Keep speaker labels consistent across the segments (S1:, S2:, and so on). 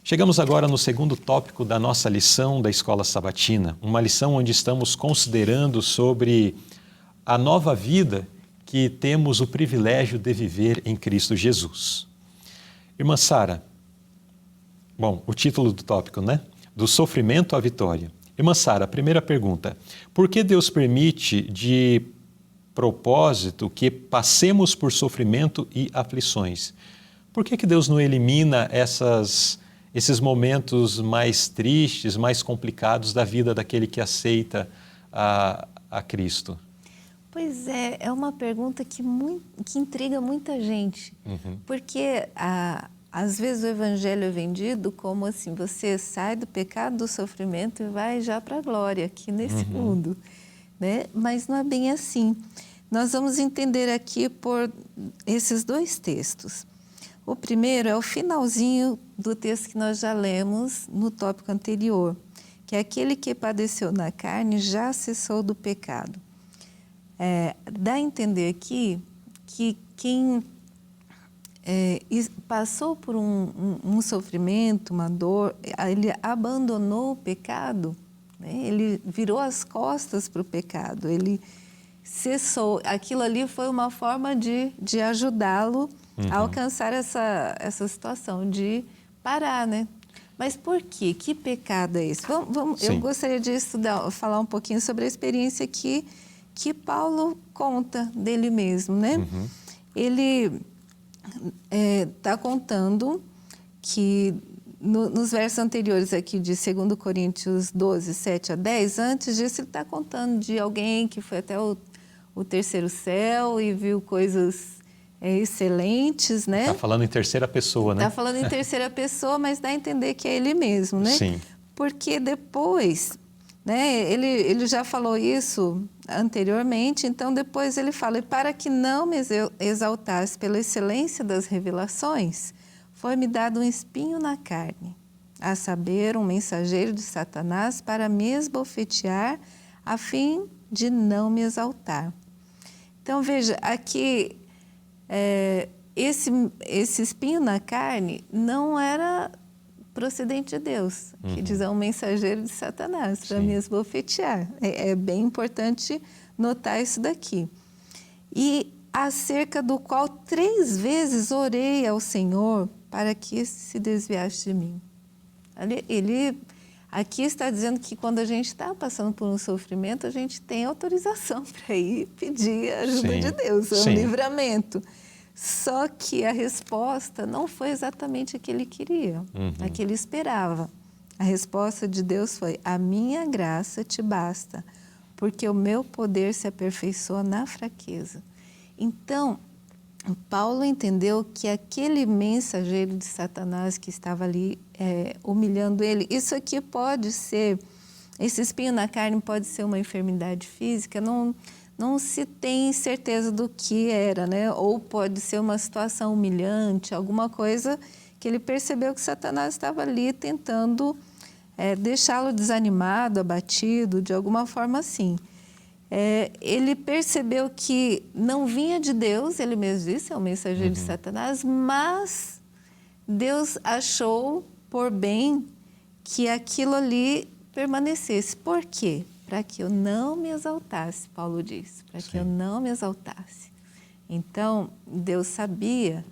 S1: Chegamos agora no segundo tópico da nossa lição da Escola Sabatina, uma lição onde estamos considerando sobre a nova vida que temos o privilégio de viver em Cristo Jesus. Irmã Sara, bom, o título do tópico, né? Do sofrimento à vitória. Irmã Sara, primeira pergunta, por que Deus permite de propósito que passemos por sofrimento e aflições? Por que Deus não elimina esses momentos mais tristes, mais complicados da vida daquele que aceita a Cristo?
S2: Pois é uma pergunta que intriga muita gente, porque às vezes o evangelho é vendido como assim, você sai do pecado, do sofrimento e vai já para a glória aqui nesse mundo, né? Mas não é bem assim. Nós vamos entender aqui por esses dois textos. O primeiro é o finalzinho do texto que nós já lemos no tópico anterior, que é aquele que padeceu na carne já cessou do pecado. Dá a entender aqui que quem passou por um sofrimento, uma dor, ele abandonou o pecado, né? Ele virou as costas para o pecado, ele cessou. Aquilo ali foi uma forma de ajudá-lo a alcançar essa situação, de parar, né? Mas por quê? Que pecado é esse? Eu gostaria de falar um pouquinho sobre a experiência que Paulo conta dele mesmo, né? Ele está contando que nos versos anteriores aqui de 2 Coríntios 12, 7 a 10, antes disso ele está contando de alguém que foi até o terceiro céu e viu coisas excelentes, né?
S1: Está falando em terceira pessoa, né?
S2: Está falando em terceira pessoa, mas dá a entender que é ele mesmo, né?
S1: Sim.
S2: Porque depois, né, ele já falou isso anteriormente, então depois ele fala, e para que não me exaltasse pela excelência das revelações, foi-me dado um espinho na carne, a saber, um mensageiro de Satanás para me esbofetear, a fim de não me exaltar. Então veja, aqui esse espinho na carne não era procedente de Deus, que diz é um mensageiro de Satanás para me esbofetear. É bem importante notar isso daqui. E acerca do qual 3 vezes orei ao Senhor para que se desviasse de mim. Ele aqui está dizendo que quando a gente está passando por um sofrimento, a gente tem autorização para ir pedir a ajuda de Deus, um livramento. Só que a resposta não foi exatamente a que ele queria, a que ele esperava. A resposta de Deus foi, a minha graça te basta, porque o meu poder se aperfeiçoa na fraqueza. Então, Paulo entendeu que aquele mensageiro de Satanás que estava ali humilhando ele, isso aqui pode ser, esse espinho na carne pode ser uma enfermidade física, não se tem certeza do que era, né? Ou pode ser uma situação humilhante, alguma coisa que ele percebeu que Satanás estava ali tentando deixá-lo desanimado, abatido, de alguma forma assim. Ele percebeu que não vinha de Deus, ele mesmo disse, é o mensageiro de Satanás, mas Deus achou por bem que aquilo ali permanecesse. Por quê? Para que eu não me exaltasse, Paulo diz, para que eu não me exaltasse. Então, Deus sabia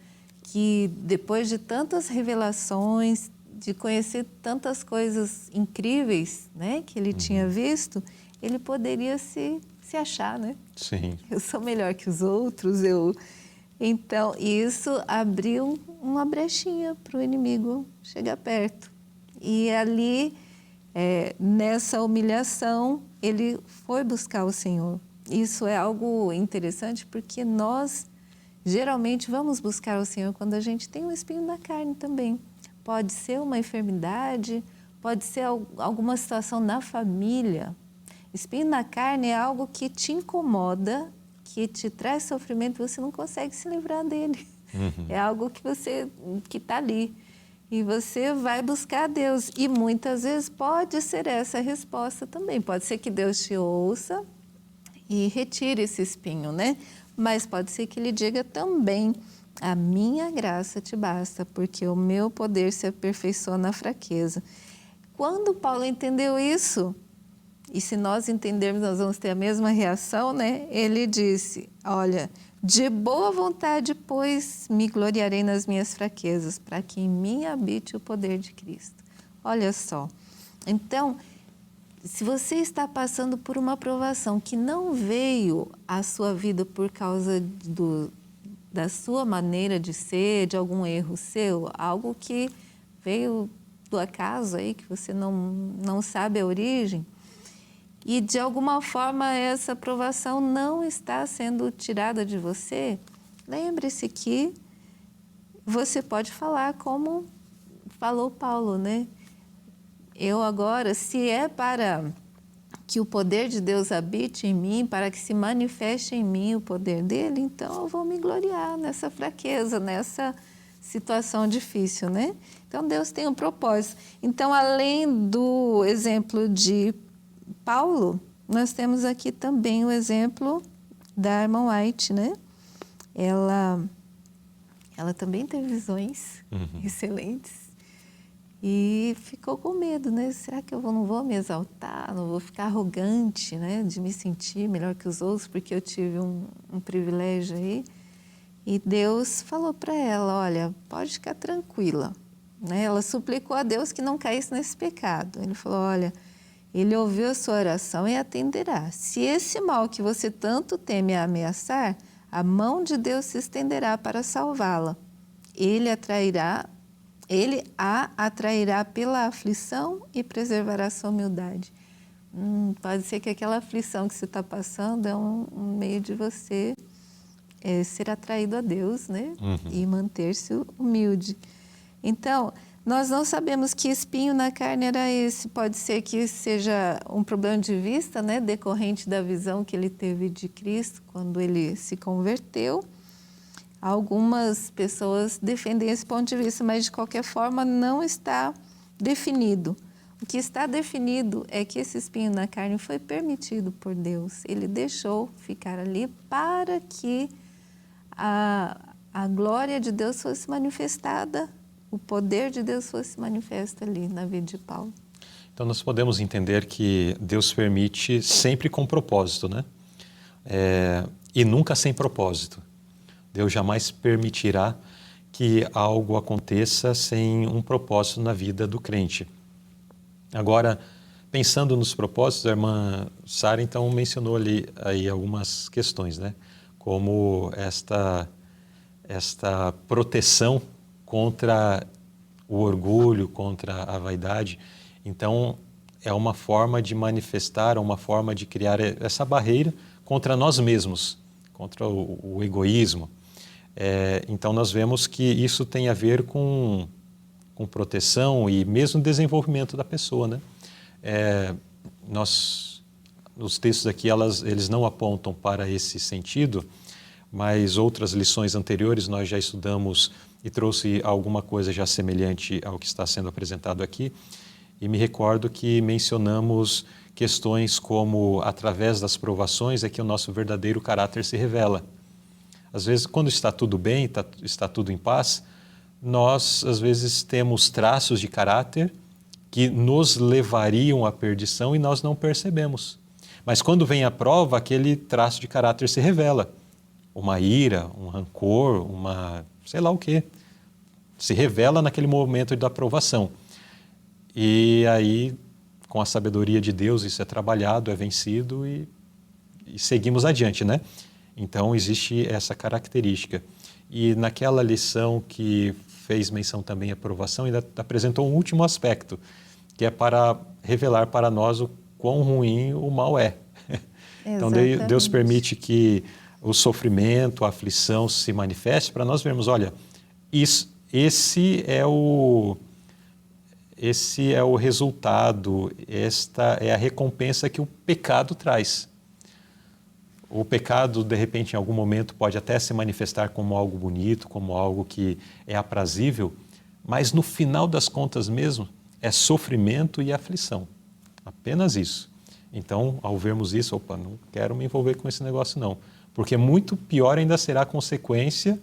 S2: que depois de tantas revelações, de conhecer tantas coisas incríveis, né, que ele tinha visto, ele poderia se achar, né?
S1: Sim.
S2: Eu sou melhor que os outros, Então, isso abriu uma brechinha para o inimigo chegar perto. E ali, nessa humilhação, ele foi buscar o Senhor. Isso é algo interessante porque nós, geralmente, vamos buscar o Senhor quando a gente tem um espinho na carne também. Pode ser uma enfermidade, pode ser alguma situação na família. Espinho na carne é algo que te incomoda, que te traz sofrimento, você não consegue se livrar dele. É algo que está ali. E você vai buscar a Deus. E muitas vezes pode ser essa a resposta também. Pode ser que Deus te ouça e retire esse espinho, né? Mas pode ser que Ele diga também A minha graça te basta, porque o meu poder se aperfeiçoa na fraqueza. Quando Paulo entendeu isso, e se nós entendermos, nós vamos ter a mesma reação, né? Ele disse, olha, de boa vontade, pois, me gloriarei nas minhas fraquezas, para que em mim habite o poder de Cristo. Olha só. Então, se você está passando por uma provação que não veio à sua vida por causa da sua maneira de ser, de algum erro seu, algo que veio do acaso aí, que você não sabe a origem, e de alguma forma essa provação não está sendo tirada de você, lembre-se que você pode falar como falou Paulo, né? Eu agora, se é para que o poder de Deus habite em mim, para que se manifeste em mim o poder dele, então eu vou me gloriar nessa fraqueza, nessa situação difícil, né? Então Deus tem um propósito. Então, além do exemplo de Paulo, nós temos aqui também o exemplo da irmã White, né? Ela também teve visões excelentes. E ficou com medo, né? Será que eu não vou me exaltar, não vou ficar arrogante, né? De me sentir melhor que os outros, porque eu tive um privilégio aí. E Deus falou para ela, olha, pode ficar tranquila. Né? Ela suplicou a Deus que não caísse nesse pecado. Ele falou, olha, ele ouviu a sua oração e atenderá. Se esse mal que você tanto teme a ameaçar, a mão de Deus se estenderá para salvá-la. Ele a atrairá pela aflição e preservará sua humildade. Pode ser que aquela aflição que você está passando é um meio de você ser atraído a Deus, né? E manter-se humilde. Então, nós não sabemos que espinho na carne era esse. Pode ser que seja um problema de vista, né? Decorrente da visão que ele teve de Cristo quando ele se converteu. Algumas pessoas defendem esse ponto de vista, mas de qualquer forma não está definido. O que está definido é que esse espinho na carne foi permitido por Deus. Ele deixou ficar ali para que a glória de Deus fosse manifestada, o poder de Deus fosse manifesto ali na vida de Paulo.
S1: Então nós podemos entender que Deus permite sempre com propósito, né? E nunca sem propósito. Deus jamais permitirá que algo aconteça sem um propósito na vida do crente. Agora, pensando nos propósitos, a irmã Sara então mencionou ali aí algumas questões, né? Como esta proteção contra o orgulho, contra a vaidade. Então, é uma forma de manifestar, uma forma de criar essa barreira contra nós mesmos, contra o egoísmo. Então, nós vemos que isso tem a ver com proteção e mesmo desenvolvimento da pessoa, né? Os textos aqui, eles não apontam para esse sentido, mas outras lições anteriores nós já estudamos e trouxe alguma coisa já semelhante ao que está sendo apresentado aqui. E me recordo que mencionamos questões como, através das provações, é que o nosso verdadeiro caráter se revela. Às vezes, quando está tudo bem, está tudo em paz, nós, às vezes, temos traços de caráter que nos levariam à perdição e nós não percebemos. Mas quando vem a prova, aquele traço de caráter se revela. Uma ira, um rancor, sei lá o quê. Se revela naquele momento da provação. E aí, com a sabedoria de Deus, isso é trabalhado, é vencido e seguimos adiante, né? Então, existe essa característica. E naquela lição que fez menção também à provação, ainda apresentou um último aspecto, que é para revelar para nós o quão ruim o mal é. Então, Deus permite que o sofrimento, a aflição se manifeste para nós vermos, olha, esse é o resultado, esta é a recompensa que o pecado traz. O pecado, de repente, em algum momento, pode até se manifestar como algo bonito, como algo que é aprazível, mas no final das contas mesmo, é sofrimento e aflição. Apenas isso. Então, ao vermos isso, não quero me envolver com esse negócio não. Porque muito pior ainda será a consequência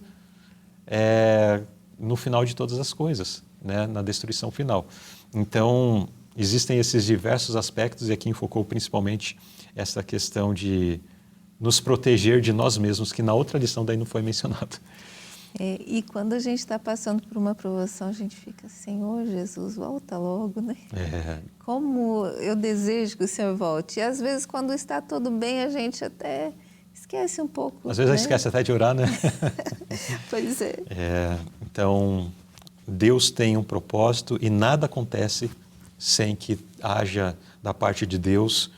S1: no final de todas as coisas, né? Na destruição final. Então, existem esses diversos aspectos, e aqui enfocou principalmente essa questão de nos proteger de nós mesmos, que na outra lição daí não foi mencionado.
S2: E quando a gente está passando por uma provação, a gente fica, Senhor Jesus, volta logo, né? Como eu desejo que o Senhor volte. E às vezes, quando está tudo bem, a gente até esquece um pouco.
S1: Às vezes a gente esquece até de orar, né?
S2: Pois é.
S1: Então, Deus tem um propósito e nada acontece sem que haja da parte de Deus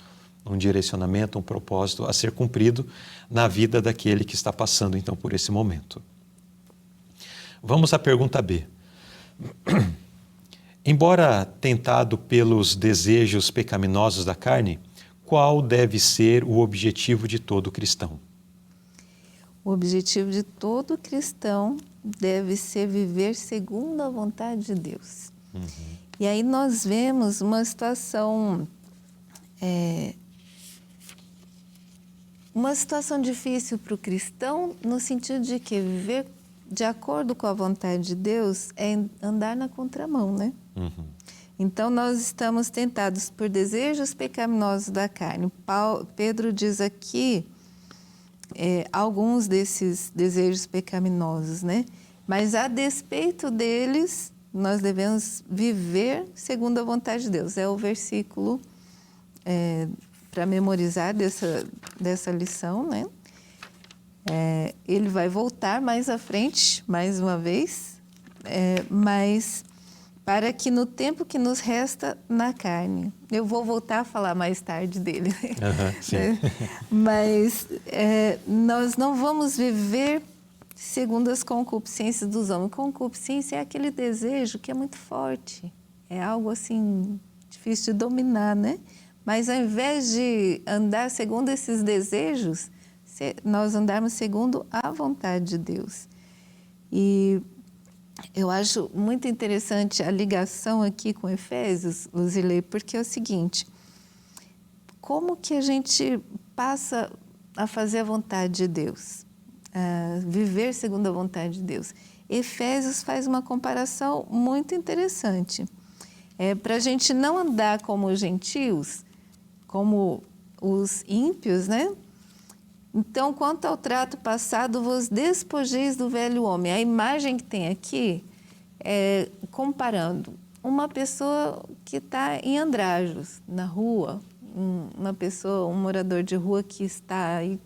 S1: um direcionamento, um propósito a ser cumprido na vida daquele que está passando, então, por esse momento. Vamos à pergunta B. Embora tentado pelos desejos pecaminosos da carne, qual deve ser o objetivo de todo cristão?
S2: O objetivo de todo cristão deve ser viver segundo a vontade de Deus. E aí nós vemos uma situação difícil para o cristão, no sentido de que viver de acordo com a vontade de Deus é andar na contramão, né? Então, nós estamos tentados por desejos pecaminosos da carne. Pedro diz aqui alguns desses desejos pecaminosos, né? Mas, a despeito deles, nós devemos viver segundo a vontade de Deus. É o versículo para memorizar dessa lição, né? Ele vai voltar mais à frente, mais uma vez, mas para que no tempo que nos resta na carne. Eu vou voltar a falar mais tarde dele.
S1: Sim.
S2: Mas nós não vamos viver segundo as concupiscências dos homens. Concupiscência é aquele desejo que é muito forte. É algo assim difícil de dominar, né? Mas ao invés de andar segundo esses desejos, nós andarmos segundo a vontade de Deus. E eu acho muito interessante a ligação aqui com Efésios, Luzilei, porque é o seguinte: como que a gente passa a fazer a vontade de Deus? A viver segundo a vontade de Deus? Efésios faz uma comparação muito interessante. Para a gente não andar como os gentios, como os ímpios, né? Então, quanto ao trato passado, vos despojeis do velho homem. A imagem que tem aqui é comparando uma pessoa que está em andrajos, na rua, uma pessoa, um morador de rua que está aí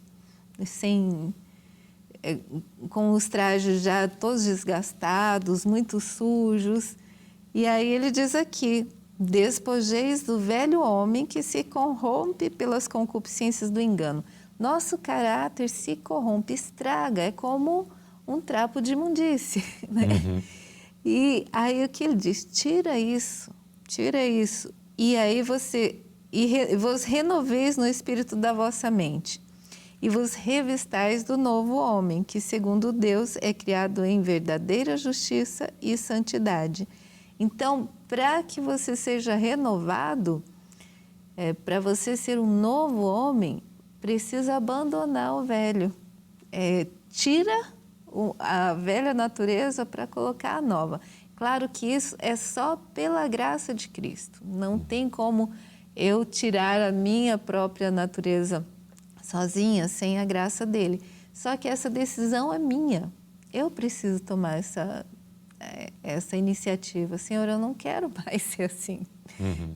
S2: com os trajes já todos desgastados, muito sujos. E aí ele diz aqui: despojeis do velho homem que se corrompe pelas concupiscências do engano. Nosso caráter se corrompe, estraga, é como um trapo de imundície, né? E aí o que ele diz? Tira isso, e aí vos renoveis no espírito da vossa mente, e vos revistais do novo homem, que segundo Deus é criado em verdadeira justiça e santidade. Então, para que você seja renovado, para você ser um novo homem, precisa abandonar o velho. Tira a velha natureza para colocar a nova. Claro que isso é só pela graça de Cristo. Não tem como eu tirar a minha própria natureza sozinha, sem a graça dele. Só que essa decisão é minha. Eu preciso tomar essa iniciativa. Senhor, eu não quero mais ser assim.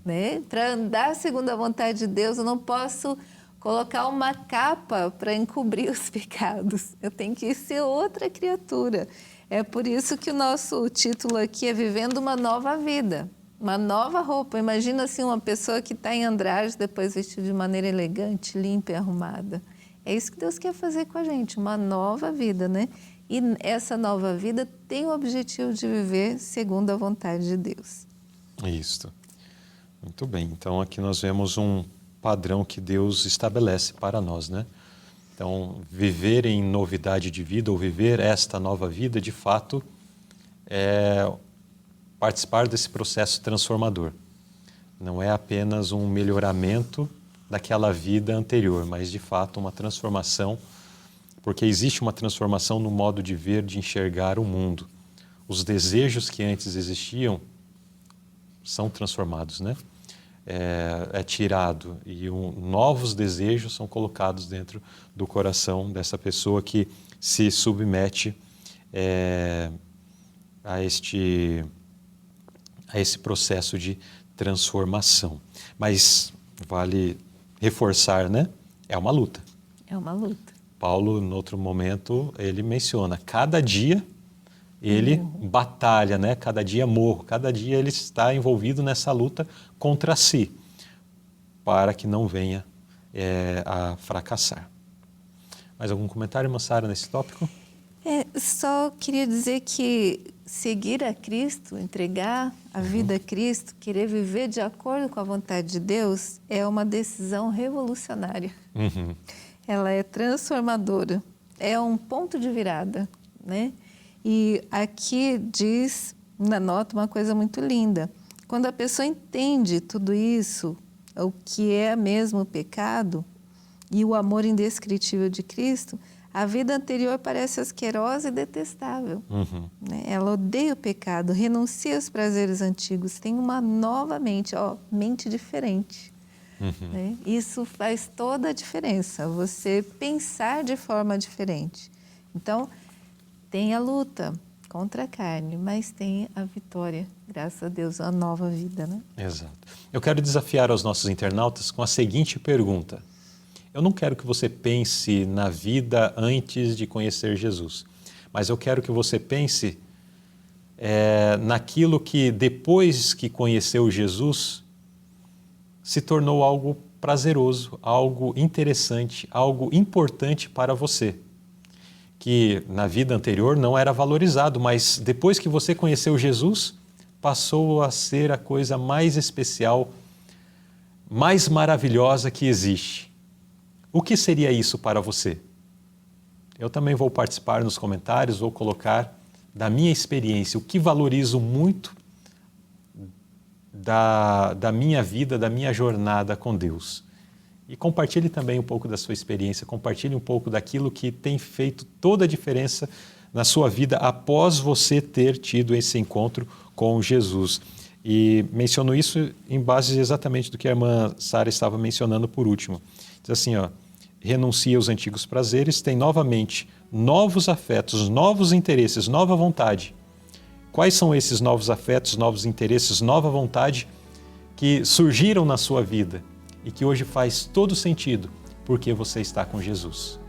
S2: Né? Para andar segundo a vontade de Deus, eu não posso colocar uma capa para encobrir os pecados. Eu tenho que ser outra criatura. É por isso que o nosso título aqui é Vivendo uma Nova Vida, uma nova roupa. Imagina assim uma pessoa que está em andrajos, depois vestida de maneira elegante, limpa e arrumada. É isso que Deus quer fazer com a gente, uma nova vida, né? E essa nova vida tem o objetivo de viver segundo a vontade de Deus.
S1: Isso. Muito bem. Então, aqui nós vemos um padrão que Deus estabelece para nós, né? Então, viver em novidade de vida ou viver esta nova vida, de fato, é participar desse processo transformador. Não é apenas um melhoramento daquela vida anterior, mas, de fato, uma transformação porque existe uma transformação no modo de ver, de enxergar o mundo. Os desejos que antes existiam são transformados, né? É tirado e novos desejos são colocados dentro do coração dessa pessoa que se submete a esse processo de transformação. Mas vale reforçar, né? É uma luta.
S2: É uma luta.
S1: Paulo, em outro momento, ele menciona, cada dia ele batalha, né? Cada dia morro, cada dia ele está envolvido nessa luta contra si, para que não venha a fracassar. Mais algum comentário, irmã Sara, nesse tópico?
S2: Só queria dizer que seguir a Cristo, entregar a vida a Cristo, querer viver de acordo com a vontade de Deus, é uma decisão revolucionária. Ela é transformadora, é um ponto de virada, né? E aqui diz na nota uma coisa muito linda. Quando a pessoa entende tudo isso, o que é mesmo o pecado e o amor indescritível de Cristo, a vida anterior parece asquerosa e detestável. Né? Ela odeia o pecado, renuncia aos prazeres antigos, tem uma nova mente, mente diferente. Né? Isso faz toda a diferença, você pensar de forma diferente. Então, tem a luta contra a carne, mas tem a vitória, graças a Deus, a nova vida, né?
S1: Exato. Eu quero desafiar os nossos internautas com a seguinte pergunta. Eu não quero que você pense na vida antes de conhecer Jesus, mas eu quero que você pense naquilo que depois que conheceu Jesus se tornou algo prazeroso, algo interessante, algo importante para você, que na vida anterior não era valorizado, mas depois que você conheceu Jesus, passou a ser a coisa mais especial, mais maravilhosa que existe. O que seria isso para você? Eu também vou participar nos comentários, vou colocar da minha experiência, o que valorizo muito da minha vida, da minha jornada com Deus. E compartilhe também um pouco da sua experiência, compartilhe um pouco daquilo que tem feito toda a diferença na sua vida após você ter tido esse encontro com Jesus. E menciono isso em base exatamente do que a irmã Sara estava mencionando por último. Diz assim, renuncia aos antigos prazeres, tem novamente novos afetos, novos interesses, nova vontade. Quais são esses novos afetos, novos interesses, nova vontade que surgiram na sua vida e que hoje faz todo sentido porque você está com Jesus?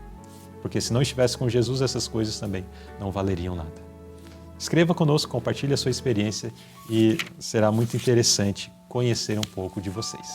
S1: Porque se não estivesse com Jesus, essas coisas também não valeriam nada. Escreva conosco, compartilhe a sua experiência e será muito interessante conhecer um pouco de vocês.